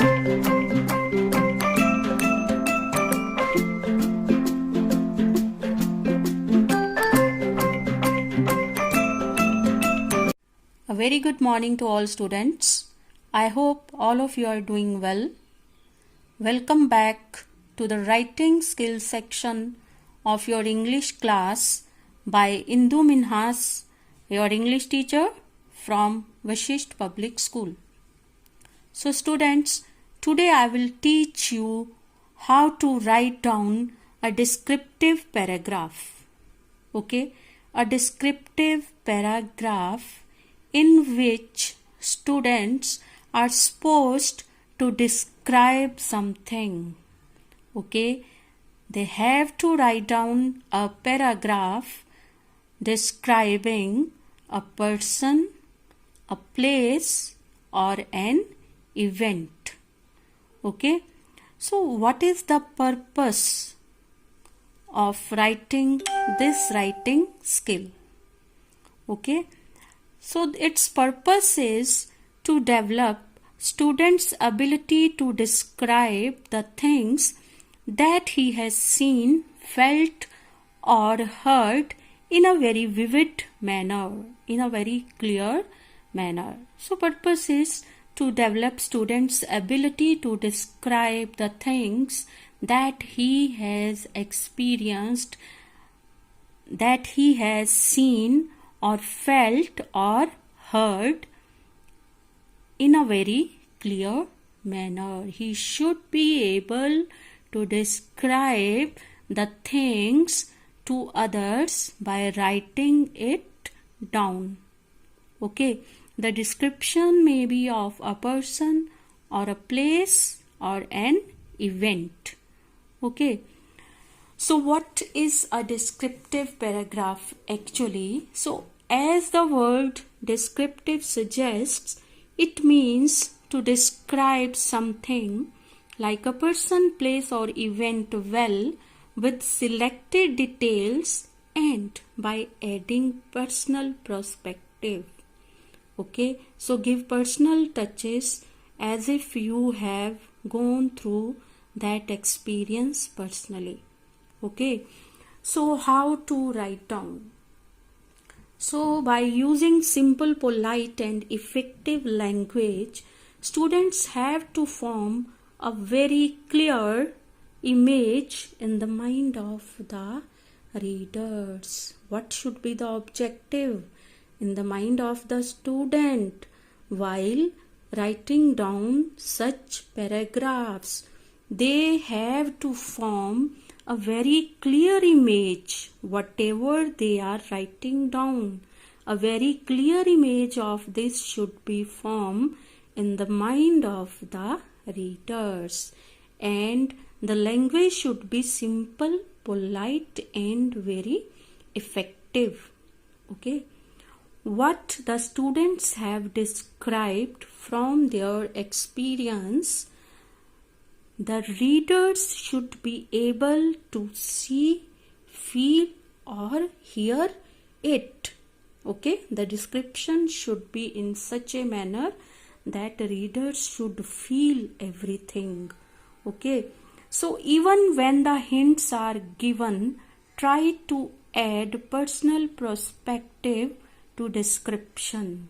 A very good morning to all students. I hope all of you are doing well. Welcome back to the writing skills section of your English class by Indu Minhas, your English teacher from Vashisht Public School. So students, today I will teach you how to write down a descriptive paragraph. Okay, a descriptive paragraph in which students are supposed to describe something. Okay, they have to write down a paragraph describing a person, a place, or an event. Okay, so what is the purpose of writing this writing skill? Okay, so its purpose is to develop students' ability to describe the things that he has seen, felt, or heard in a very vivid manner, in a very clear manner. So purpose is to develop students' ability to describe the things that he has experienced, that he has seen or felt or heard in a very clear manner. He should be able to describe the things to others by writing it down. Okay, the description may be of a person or a place or an event. Okay, so what is a descriptive paragraph actually? So as the word descriptive suggests, it means to describe something like a person, place, or event well with selected details and by adding personal perspective. Okay, so give personal touches as if you have gone through that experience personally. Okay, so how to write down? So by using simple, polite and effective language, students have to form a very clear image in the mind of the readers. What should be the objective in the mind of the student while writing down such paragraphs? They have to form a very clear image, whatever they are writing down. A very clear image of this should be formed in the mind of the readers, and the language should be simple, polite, and very effective. Okay, what the students have described from their experience, the readers should be able to see, feel, or hear it. Okay, the description should be in such a manner that readers should feel everything. Okay, so even when the hints are given, try to add personal perspective to description.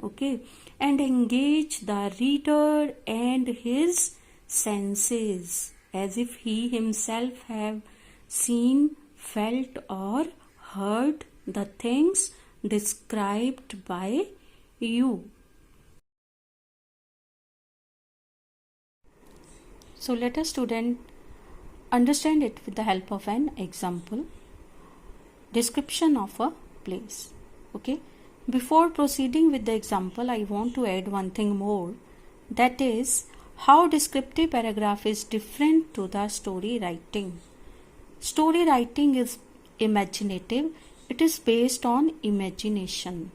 Okay, and engage the reader and his senses as if he himself have seen, felt, or heard the things described by you. So let a student understand it with the help of an example. Description of a place. Okay, before proceeding with the example, I want to add one thing more, that is how descriptive paragraph is different to the story writing. Story writing is imaginative. It is based on imagination.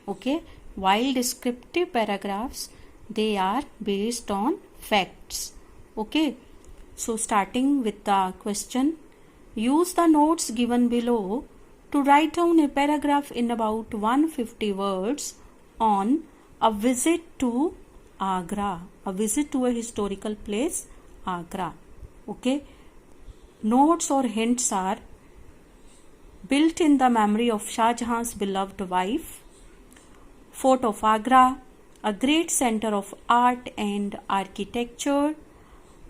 Okay, while descriptive paragraphs, they are based on facts. Okay, so starting with the question, use the notes given below to write down a paragraph in about 150 words on a visit to Agra. A visit to a historical place, Agra. Okay. Notes or hints are built in the memory of Shah Jahan's beloved wife, Fort of Agra, a great center of art and architecture,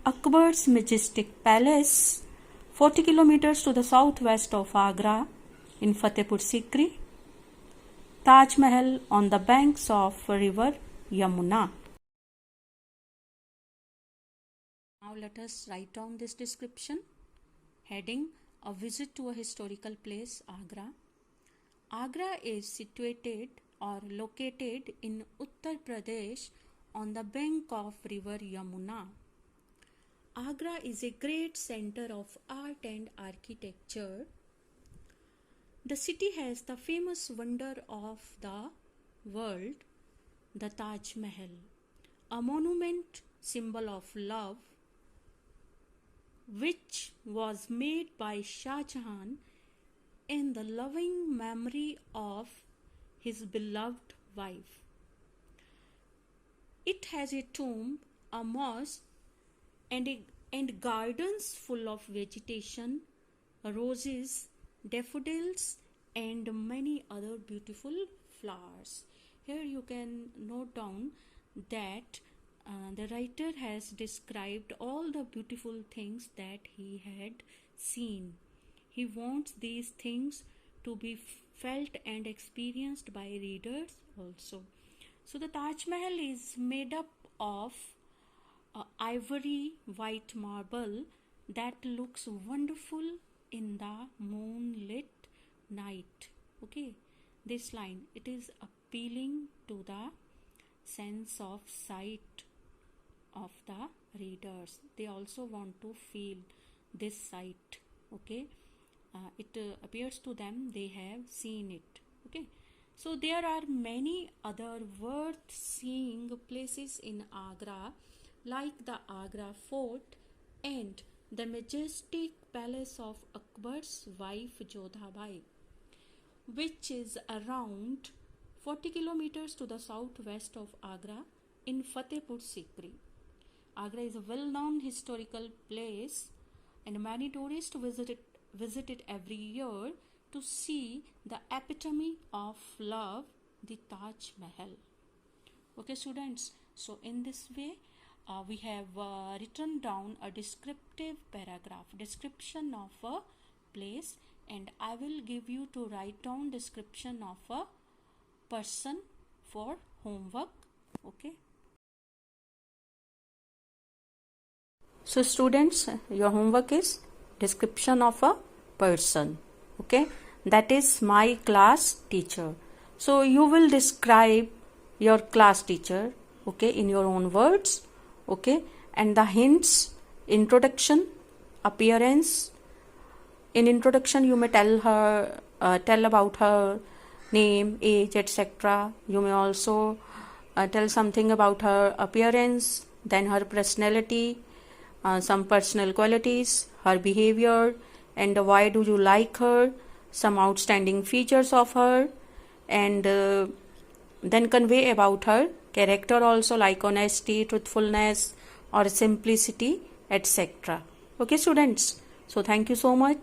Akbar's majestic palace, 40 kilometers to the southwest of Agra in Fatehpur Sikri, Taj Mahal on the banks of river Yamuna. Now let us write down this description. Heading: A visit to a historical place, Agra. Agra is situated or located in Uttar Pradesh on the bank of river Yamuna. Agra is a great center of art and architecture. The city has the famous wonder of the world, the Taj Mahal, a monument symbol of love, which was made by Shah Jahan in the loving memory of his beloved wife. It has a tomb, a mosque, and gardens full of vegetation, roses, daffodils, and many other beautiful flowers. Here you can note down that the writer has described all the beautiful things that he had seen. He wants these things to be felt and experienced by readers also. So the Taj Mahal is made up of ivory white marble that looks wonderful in the moonlit night. Okay, this line, it is appealing to the sense of sight of the readers. They also want to feel this sight. Okay, it appears to them they have seen it. Okay, so there are many other worth seeing places in Agra, like the Agra Fort and the majestic palace of Akbar's wife Jodhabai, which is around 40 kilometers to the southwest of Agra in Fatehpur Sikri. Agra is a well-known historical place and many tourists visit it every year to see the epitome of love, the Taj Mahal. Okay students, so in this way we have written down a descriptive paragraph, description of a place, and I will give you to write down description of a person for homework. Okay. So students, your homework is description of a person. Okay, that is my class teacher. So you will describe your class teacher, okay, in your own words. Okay, and the hints: introduction, appearance. In introduction you may tell about her name, age, etc. You may also tell something about her appearance, then her personality, some personal qualities, her behavior, and why do you like her, some outstanding features of her, and then convey about her character also, like honesty, truthfulness, or simplicity, etc. Okay students, so thank you so much.